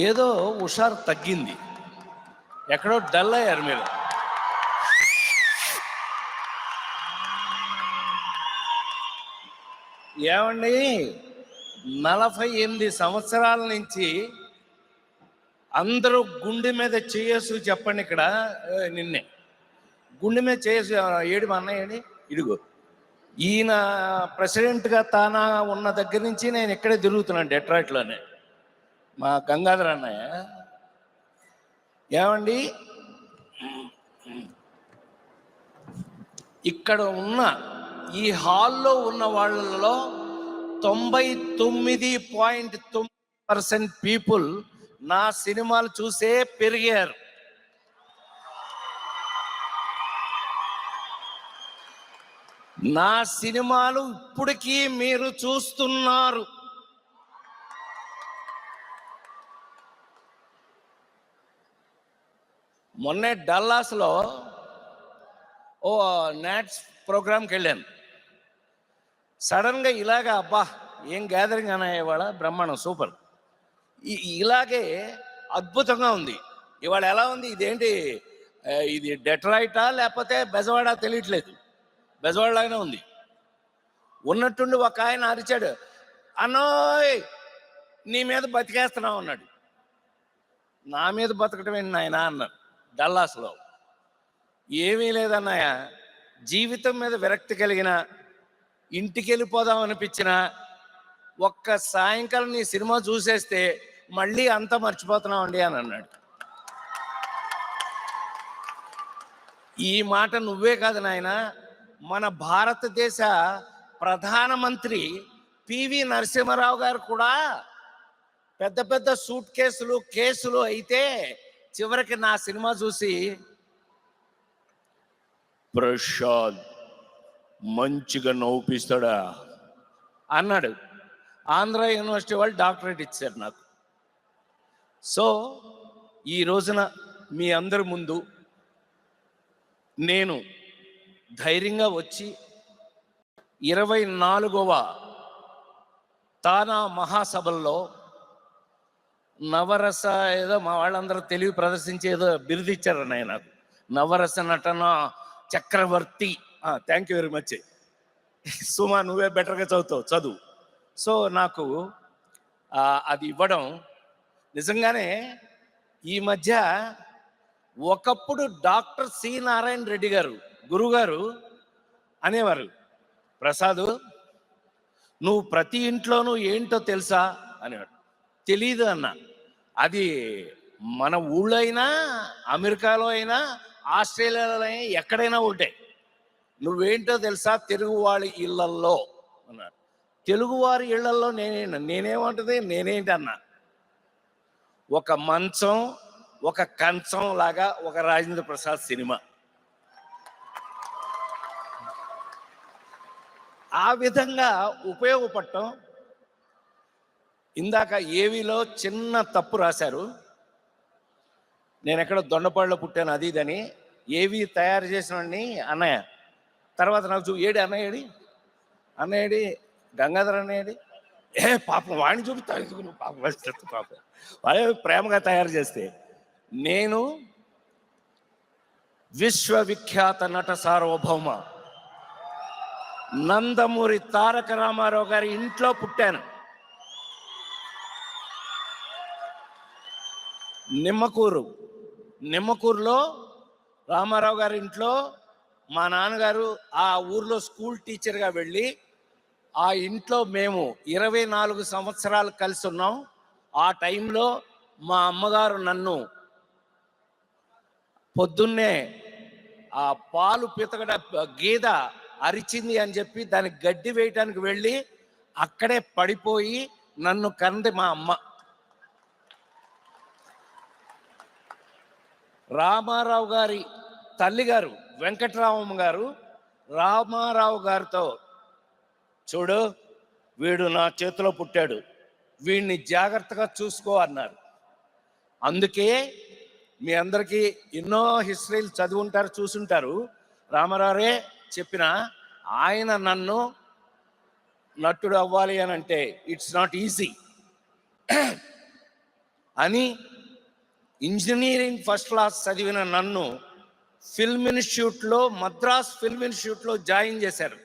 ఏదో హుషారు తగ్గింది, ఎక్కడో డల్ అయ్యారు మీరు. ఏమండి, 48 సంవత్సరాల నుంచి అందరూ గుండె మీద చేయసు చెప్పండి. ఇక్కడ నిన్నే గుండె మీద చేయసు ఏడు మా అన్నయ్యని ఇడుగు. ఈయన ప్రెసిడెంట్గా తానా ఉన్న దగ్గర నుంచి నేను ఇక్కడే తిరుగుతున్నాను, డెట్రాయిట్లోనే. మా గంగాధర్ అన్నయ్య. ఏమండి, ఇక్కడ ఉన్న ఈ హాల్లో ఉన్న వాళ్ళలో 99.9% పీపుల్ నా సినిమాలు చూసే పెరిగారు. నా సినిమాలు ఇప్పటికీ మీరు చూస్తున్నారు. మొన్నే డల్లాస్లో ఓ నాట్స్ ప్రోగ్రామ్కి వెళ్ళాను. సడన్గా ఇలాగా అబ్బా ఏం గ్యాదరింగ్ అన్నాయి ఇవాళ, బ్రహ్మాండం, సూపర్. ఇలాగే అద్భుతంగా ఉంది. ఇవాళ ఎలా ఉంది, ఇదేంటి, ఇది డెట్రాయిటా లేకపోతే బెజవాడ తెలియట్లేదు, బెజవాడలాగానే ఉంది. ఉన్నట్టుండి ఒక ఆయన అరిచాడు, అన్నోయ్ నీ మీద బతికేస్తున్నావు అన్నాడు. నా మీద బతకటం ఏంటి నాయన అన్నాడు డల్లాస్లో. ఏమీ లేదన్నాయ, జీవితం మీద విరక్తి కలిగిన, ఇంటికి వెళ్ళిపోదాం అనిపించిన, ఒక్క సాయంకాలం నీ సినిమా చూసేస్తే మళ్ళీ అంతా మర్చిపోతున్నావు అండి అని అన్నాడు. ఈ మాట నువ్వే కాదు నాయన, మన భారతదేశ ప్రధానమంత్రి పివి నరసింహారావు గారు కూడా పెద్ద పెద్ద సూట్ కేసులు అయితే చివరికి నా సినిమా చూసి ప్రశాంత్ మంచిగా నవ్వుపిస్తాడా అన్నాడు. ఆంధ్ర యూనివర్సిటీ వాళ్ళు డాక్టరేట్ ఇచ్చారు నాకు. సో ఈ రోజున మీ అందరి ముందు నేను ధైర్యంగా వచ్చి 24వ తానా మహాసభల్లో నవరస ఏదో మా వాళ్ళందరూ తెలివి ప్రదర్శించి ఏదో బిరుదు ఇచ్చారన్నయ్య నాకు, నవరస నటన చక్రవర్తి. థ్యాంక్ యూ వెరీ మచ్ సుమా, నువ్వే బెటర్గా చదువు. సో నాకు అది ఇవ్వడం నిజంగానే ఈ మధ్య, ఒకప్పుడు డాక్టర్ సి నారాయణ రెడ్డి గారు గురుగారు అనేవారు, ప్రసాద్ నువ్వు ప్రతి ఇంట్లోనూ ఏంటో తెలుసా అనేవాడు. తెలీదు అన్న. అది మన ఊళ్ళో అయినా, అమెరికాలో అయినా, ఆస్ట్రేలియాలో అయినా, ఎక్కడైనా ఒకటే. నువ్వేంటో తెలుసా తెలుగు వాళ్ళ ఇళ్లల్లో అన్నాడు. తెలుగువారి ఇళ్లల్లో నేనేమంటుంది నేనేంటి అన్నా, ఒక మంచం, ఒక కంచం లాగా ఒక రాజేంద్ర ప్రసాద్ సినిమా. ఆ విధంగా ఉపయోగపడటం. ఇందాక ఏవిలో చిన్న తప్పు రాశారు, నేను ఎక్కడ దొండపాడులో పుట్టాను అది ఇదని. ఏవి తయారు చేసినవాడిని అన్నయ్య. తర్వాత నాకు ఏడి అన్నయ్యడి గంగాధర్ అన్నయ్యడి, పాపం వాడిని చూపిస్తాను ఎందుకు, పాపం వాడే ప్రేమగా తయారు చేస్తే. నేను విశ్వవిఖ్యాత నట సార్వభౌమ నందమూరి తారక రామారావు గారి ఇంట్లో పుట్టాను. నిమ్మకూరులో రామారావు గారి ఇంట్లో మా నాన్నగారు ఆ ఊర్లో స్కూల్ టీచర్గా వెళ్ళి, ఆ ఇంట్లో మేము 24 సంవత్సరాలు కలిసి ఉన్నాం. ఆ టైంలో మా అమ్మగారు నన్ను పొద్దున్నే ఆ పాలు పితకడ గీద అరిచింది అని చెప్పి దానికి గడ్డి వేయటానికి వెళ్ళి అక్కడే పడిపోయి నన్ను కంది మా అమ్మ. రామారావు గారి తల్లిగారు వెంకటరామమ్మ గారు రామారావు గారితో, చూడు వీడు నా చేతిలో పుట్టాడు, వీడిని జాగ్రత్తగా చూసుకో అన్నారు. అందుకే మీ అందరికీ ఎన్నో హిస్టరీలు చదువుంటారు, చూసుంటారు. రామారావురే చెప్పిన, ఆయన నన్ను నటుడు అవ్వాలి అని అంటే ఇట్స్ నాట్ ఈజీ. అని ఇంజనీరింగ్ ఫస్ట్ క్లాస్ చదివిన నన్ను ఫిల్మ్ ఇన్స్టిట్యూట్లో, మద్రాస్ ఫిల్మ్ ఇన్స్టిట్యూట్లో జాయిన్ చేశారు.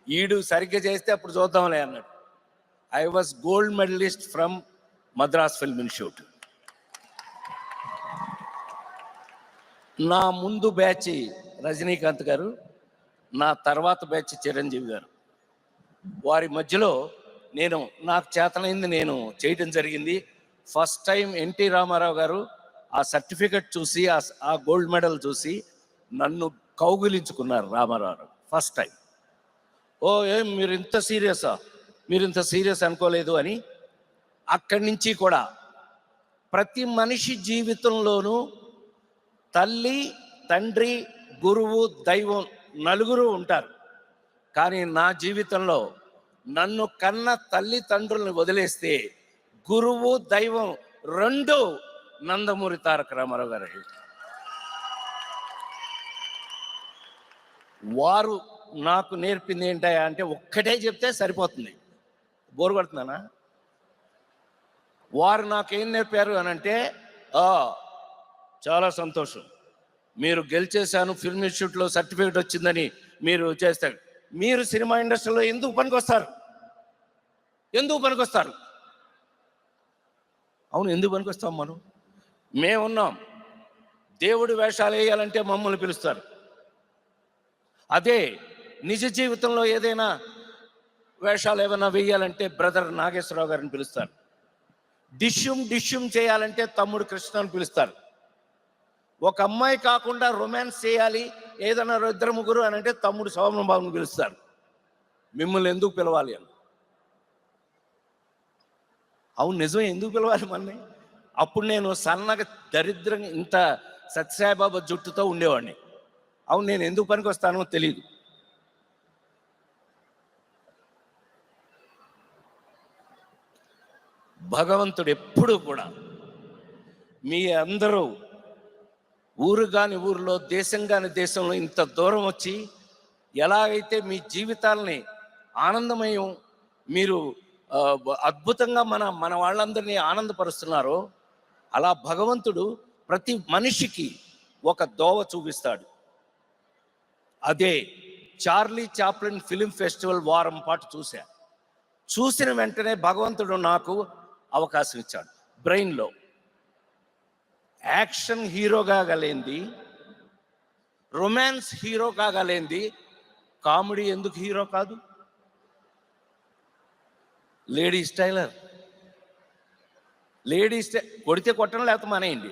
ఈడు సరిగ్గా చేస్తే అప్పుడు చూద్దాంలే అన్నాడు. I was gold medalist from Madras film institute. నా ముందు బ్యాచ్ రజనీకాంత్ గారు, నా తర్వాత బ్యాచ్ చిరంజీవి గారు. వారి మధ్యలో నాకు చేతనైంది నేను చేయటం జరిగింది. ఫస్ట్ టైం ఎన్టీ రామారావు గారు ఆ సర్టిఫికెట్ చూసి, ఆ గోల్డ్ మెడల్ చూసి నన్ను కౌగిలించుకున్నారు రామారావు ఫస్ట్ టైం. ఏం మీరు ఇంత సీరియసా, మీరు ఇంత సీరియస్ అనుకోలేదు అని. అక్కడి నుంచి కూడా ప్రతి మనిషి జీవితంలోనూ తల్లి, తండ్రి, గురువు, దైవం నలుగురు ఉంటారు. కానీ నా జీవితంలో నన్ను కన్న తల్లిదండ్రులను వదిలేస్తే గురువు, దైవం రెండు నందమూరి తారక రామారావు గారు. వారు నాకు నేర్పింది ఏంటా అంటే, ఒక్కటే చెప్తే సరిపోతుంది, బోరు కొడుతున్నానా? వారు నాకేం నేర్పారు అని అంటే, చాలా సంతోషం, మీరు గెలిచేశాను, ఫిల్మ్ ఇన్స్టిట్యూట్లో సర్టిఫికేట్ వచ్చిందని మీరు చేస్తారు, మీరు సినిమా ఇండస్ట్రీలో ఎందుకు పనికొస్తారు? అవును, ఎందుకు పనికొస్తాం? మేమున్నాం. దేవుడి వేషాలు వేయాలంటే మమ్మల్ని పిలుస్తారు. అదే నిజ జీవితంలో ఏదైనా వేషాలు ఏమైనా వేయాలంటే బ్రదర్ నాగేశ్వరరావు గారిని పిలుస్తారు. డిష్యూమ్ చేయాలంటే తమ్ముడు కృష్ణని పిలుస్తారు. ఒక అమ్మాయి కాకుండా రొమాన్స్ చేయాలి ఏదైనా ఇద్దరు ముగ్గురు అని అంటే తమ్ముడు సోమన్ బాబుని పిలుస్తారు. మిమ్మల్ని ఎందుకు పిలవాలి అని. అవును, నిజం, ఎందుకు పిలవాలి మనని? అప్పుడు నేను సన్నగా దరిద్రంగా ఇంత సత్యసాయిబాబా జుట్టుతో ఉండేవాడిని. అవును, నేను ఎందుకు పనికి వస్తానో తెలియదు. భగవంతుడు ఎప్పుడు కూడా మీ అందరూ ఊరు కాని ఊరిలో, దేశం కాని దేశంలో ఇంత దూరం వచ్చి ఎలాగైతే మీ జీవితాలని ఆనందమయం, మీరు అద్భుతంగా మన వాళ్ళందరినీ ఆనందపరుస్తున్నారో, అలా భగవంతుడు ప్రతి మనిషికి ఒక దోవ చూపిస్తాడు. అదే చార్లీ చాప్లిన్ ఫిలిం ఫెస్టివల్ వారం పాటు చూసిన వెంటనే భగవంతుడు నాకు అవకాశం ఇచ్చాడు. బ్రెయిన్లో యాక్షన్ హీరో కాగలేంది, రొమాన్స్ హీరో కాగలేంది, కామెడీ ఎందుకు హీరో కాదు? లేడీస్ టైలర్, కొడితే కొట్టడం లేకపోతే మానేయండి.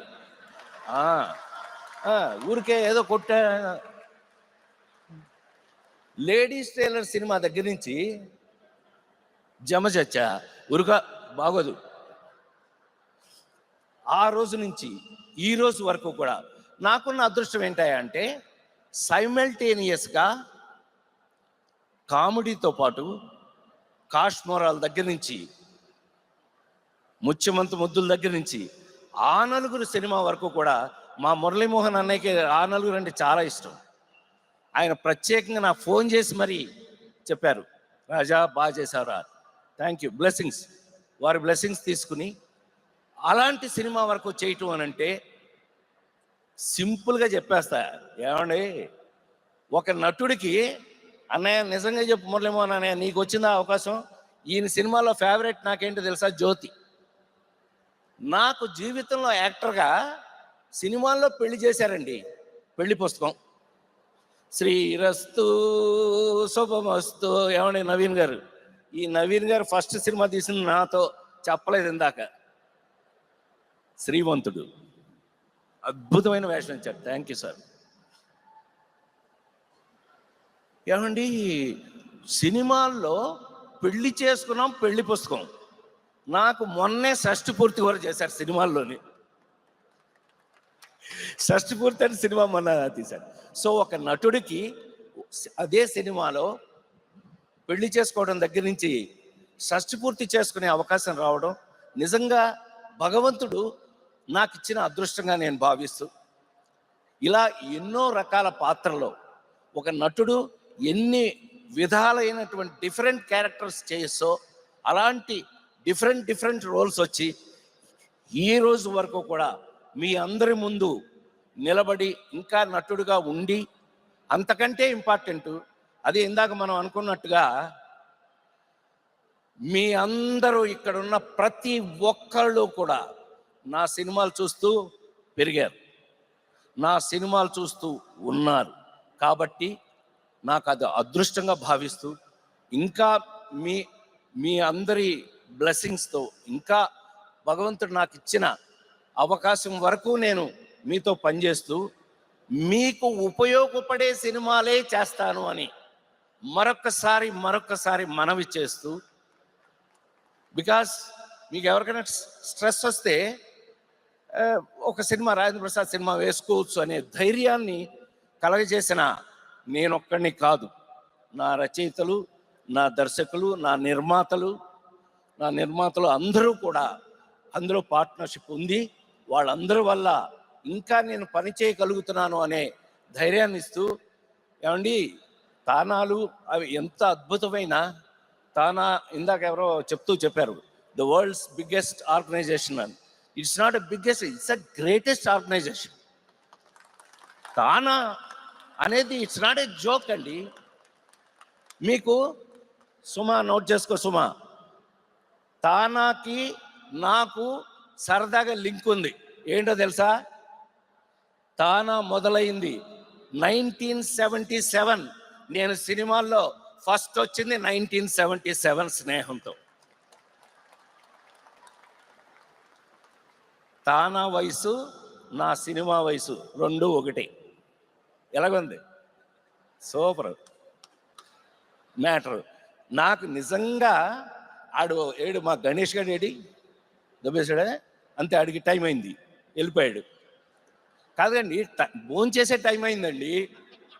ఊరికే ఏదో కొట్టా. లేడీస్ టైలర్ సినిమా దగ్గర నుంచి జమచచ్చా ఉరుగా బాగోదు. ఆ రోజు నుంచి ఈ రోజు వరకు కూడా నాకున్న అదృష్టం ఏంటంటే, సైమల్టేనియస్గా కామెడీతో పాటు కాశ్మోరాల దగ్గర నుంచి, ముత్యమంత ముద్దుల దగ్గర నుంచి, ఆ నలుగురు సినిమా వరకు కూడా మా మురళీమోహన్ అన్నయ్యకి ఆ నలుగురు అంటే చాలా ఇష్టం. ఆయన ప్రత్యేకంగా నాకు ఫోన్ చేసి మరీ చెప్పారు, రాజా బాగా చేశారా, థ్యాంక్ యూ, బ్లెస్సింగ్స్. వారి బ్లెస్సింగ్స్ తీసుకుని అలాంటి సినిమా వరకు చేయటం అని అంటే సింపుల్గా చెప్పేస్తా. ఏమండి, ఒక నటుడికి, అన్నయ్య నిజంగా చెప్పు మురళీమోహన్ అన్నయ్య, నీకు వచ్చిందా అవకాశం? ఈయన సినిమాలో ఫేవరెట్ నాకేంటో తెలుసా? జ్యోతి. నాకు జీవితంలో యాక్టర్గా సినిమాల్లో పెళ్లి చేశారండి. పెళ్లి పుస్తకం, శ్రీరస్తు శుభమస్తు. ఏమండి నవీన్ గారు, ఈ నవీన్ గారు ఫస్ట్ సినిమా తీసింది నాతో, చెప్పలేదు ఇందాక. శ్రీమంతుడు, అద్భుతమైన వేషం ఇచ్చారు. Thank you sir. ఏమండి, సినిమాల్లో పెళ్లి చేసుకున్నాం, పెళ్లి పుస్తకం. నాకు మొన్నే షష్ఠి పూర్తి కూడా చేశారు సినిమాల్లోని. షష్ఠి పూర్తి అని సినిమా మొన్న తీశారు. సో ఒక నటుడికి అదే సినిమాలో పెళ్లి చేసుకోవడం దగ్గర నుంచి షష్ఠి పూర్తి చేసుకునే అవకాశం రావడం నిజంగా భగవంతుడు నాకు ఇచ్చిన అదృష్టంగా నేను భావిస్తూ, ఇలా ఎన్నో రకాల పాత్రలో ఒక నటుడు ఎన్ని విధాలైనటువంటి డిఫరెంట్ క్యారెక్టర్స్ చేసో అలాంటి డిఫరెంట్ రోల్స్ వచ్చి ఈ రోజు వరకు కూడా మీ అందరి ముందు నిలబడి ఇంకా నటుడుగా ఉండి, అంతకంటే ఇంపార్టెంట్ అది ఇందాక మనం అనుకున్నట్టుగా మీ అందరూ ఇక్కడున్న ప్రతి ఒక్కళ్ళు కూడా నా సినిమాలు చూస్తూ పెరిగారు, నా సినిమాలు చూస్తూ ఉన్నారు. కాబట్టి నాకు అది అదృష్టంగా భావిస్తూ, ఇంకా మీ మీ అందరి బ్లెస్సింగ్స్తో, ఇంకా భగవంతుడు నాకు ఇచ్చిన అవకాశం వరకు నేను మీతో పనిచేస్తూ మీకు ఉపయోగపడే సినిమాలే చేస్తాను అని మరొక్కసారి మనవి చేస్తూ, బికాస్ మీకు ఎవరికైనా స్ట్రెస్ వస్తే ఒక సినిమా రాజేంద్ర ప్రసాద్ సినిమా వేసుకోవచ్చు అనే ధైర్యాన్ని కలగజేసిన నేనొక్కడిని కాదు, నా రచయితలు, నా దర్శకులు, నా నిర్మాతలు అందరూ కూడా అందులో పార్ట్నర్షిప్ ఉంది. వాళ్ళందరి వల్ల ఇంకా నేను పని చేయగలుగుతున్నాను అనే ధైర్యాన్ని ఇస్తూ, ఏమండి తానాలు అవి ఎంత అద్భుతమైన తానా, ఇందాక ఎవరో చెప్పారు ద వరల్డ్స్ బిగ్గెస్ట్ ఆర్గనైజేషన్ అని. It's not a biggest, it's a greatest organisation. TANA అనేది ఇట్స్ నాట్ ఎ జోక్ అండి. మీకు సుమా నోట్ చేసుకో సుమా, తానాకి నాకు సరదాగా లింక్ ఉంది. ఏంటో తెలుసా? తానా మొదలైంది 1977. నేను సినిమాల్లో ఫస్ట్ వచ్చింది 1977 స్నేహంతో. తానా వయసు, నా సినిమా వయసు రెండు ఒకటే. ఎలాగుంది? Super matter. నాకు నిజంగా ఏడు మా గణేష్ గారు ఏడి దబ్బేశాడే, అంతే. ఆడికి టైం అయింది, వెళ్ళిపోయాడు. కాదండి, భోంచేసే టైం అయిందండి,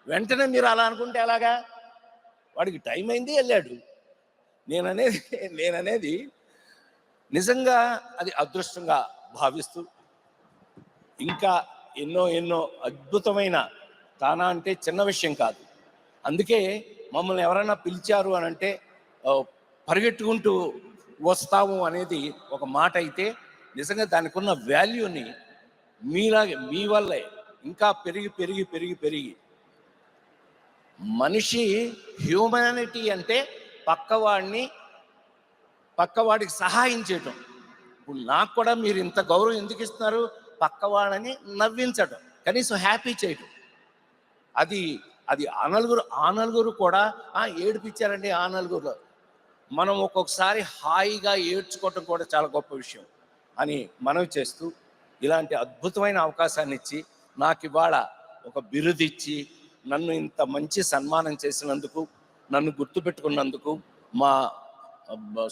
వెంటనే మీరు అలా అనుకుంటే ఎలాగా? వాడికి టైం అయింది, వెళ్ళాడు. నేననేది నిజంగా అది అదృష్టంగా భావిస్తూ, ఇంకా ఎన్నో అద్భుతమైన తానా అంటే చిన్న విషయం కాదు. అందుకే మమ్మల్ని ఎవరైనా పిలిచారు అని అంటే పరిగెట్టుకుంటూ వస్తాము అనేది ఒక మాట అయితే, నిజంగా దానికి ఉన్న వాల్యూని మీ వల్లే ఇంకా పెరిగి మనిషి హ్యూమానిటీ అంటే పక్కవాడికి సహాయం చేయటం. ఇప్పుడు నాకు కూడా మీరు ఇంత గౌరవం ఎందుకు ఇస్తున్నారు? పక్కవాడని నవ్వించడం, కనీసం హ్యాపీ చేయటం. అది ఆ నలుగురు కూడా ఏడిపించారండి. ఆ నలుగురు మనం ఒక్కొక్కసారి హాయిగా ఏడ్చుకోవటం కూడా చాలా గొప్ప విషయం అని మనవి చేస్తూ, ఇలాంటి అద్భుతమైన అవకాశాన్ని ఇచ్చి, నాకు ఇవాళ ఒక బిరుదిచ్చి నన్ను ఇంత మంచి సన్మానం చేసినందుకు, నన్ను గుర్తుపెట్టుకున్నందుకు మా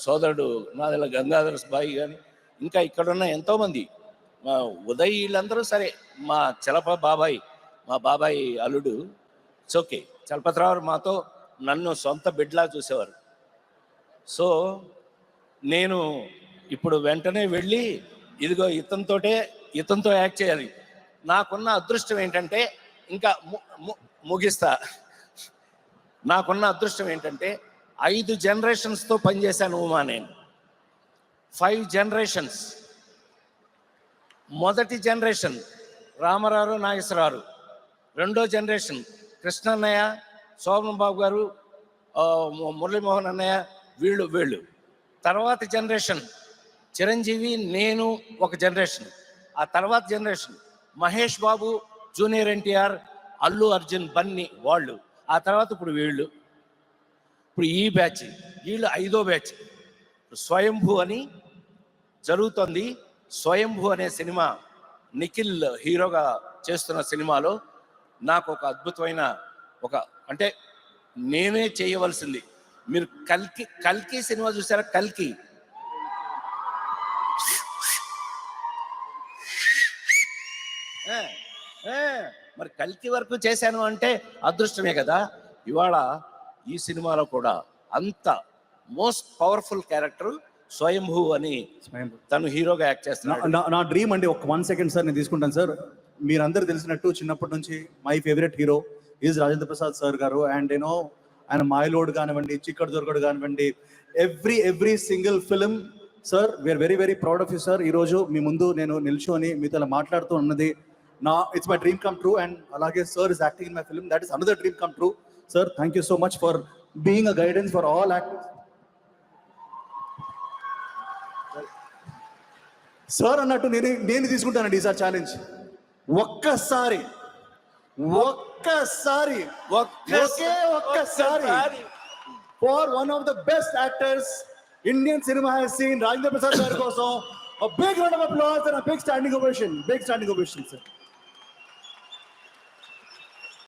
సోదరుడు నాదెల గంగాధర బాయి కానీ, ఇంకా ఇక్కడున్న ఎంతోమంది, మా ఉదయ్, వీళ్ళందరూ సరే, మా మా బాబాయ్ అల్లుడు ఓకే చలపతిరావు మాతో నన్ను సొంత బిడ్డలా చూసేవారు. సో నేను ఇప్పుడు వెంటనే వెళ్ళి ఇదిగో ఇతనితో యాక్ట్ చేయాలి. నాకున్న అదృష్టం ఏంటంటే, ఇంకా ముగిస్తా, నాకున్న అదృష్టం ఏంటంటే 5 జనరేషన్స్తో పనిచేశాను ఉమా. నేను 5 జనరేషన్స్. మొదటి జనరేషన్ రామారావు, నాగేశ్వరరావు. రెండో జనరేషన్ కృష్ణన్నయ్య, శోభన్ బాబు గారు, మురళీమోహన్ అన్నయ్య, వీళ్ళు. తర్వాత జనరేషన్ చిరంజీవి, నేను ఒక జనరేషన్. ఆ తర్వాత జనరేషన్ మహేష్ బాబు, జూనియర్ ఎన్టీఆర్, అల్లు అర్జున్, బన్నీ, వాళ్ళు. ఆ తర్వాత ఇప్పుడు వీళ్ళు. ఇప్పుడు ఈ బ్యాచ్, వీళ్ళు 5వ బ్యాచ్. స్వయంభూ అని జరుగుతుంది. స్వయంభూ అనే సినిమా నిఖిల్ హీరోగా చేస్తున్న సినిమాలో నాకు ఒక అద్భుతమైన అంటే నేనే చేయవలసింది. మీరు కల్కి సినిమా చూసారా? కల్కి మరి కల్కి వరకు చేశాను అంటే అదృష్టమే కదా. ఇవాళ ఈ సినిమాలో కూడా అంత మోస్ట్ పవర్ఫుల్ క్యారెక్టర్ స్వయంభూ అని తను హీరోగా యాక్ట్ చేస్తున్నాడు. నా డ్రీమ్ అండి. ఒక 1 సెకండ్ సార్, నేను తీసుకుంటాను సార్. మీరందరూ తెలిసినట్టు చిన్నప్పటి నుంచి my favourite hero is Rajendra Prasad sir గారు. అండ్ ఆయన మాయలోడ్ కానివ్వండి, చిక్కడు దొరకడు కానివ్వండి, every single film sir we are very very proud of you sir. ఈరోజు మీ ముందు నేను నిల్చొని మీతో ఇలా మాట్లాడుతూ ఉన్నది it's my dream come true. And అలాగే sir is acting in my film, that is another dream come true. Sir thank you so much for being a guidance for all actors. Sir అన్నట్టు నేను తీసుకుంటానండి ఈసారి challenge. ఒక్కసారి for one of the best actors Indian cinema he's seen, Rajendra Prasad గారి కోసం a big round of applause and a big standing ovation, sir.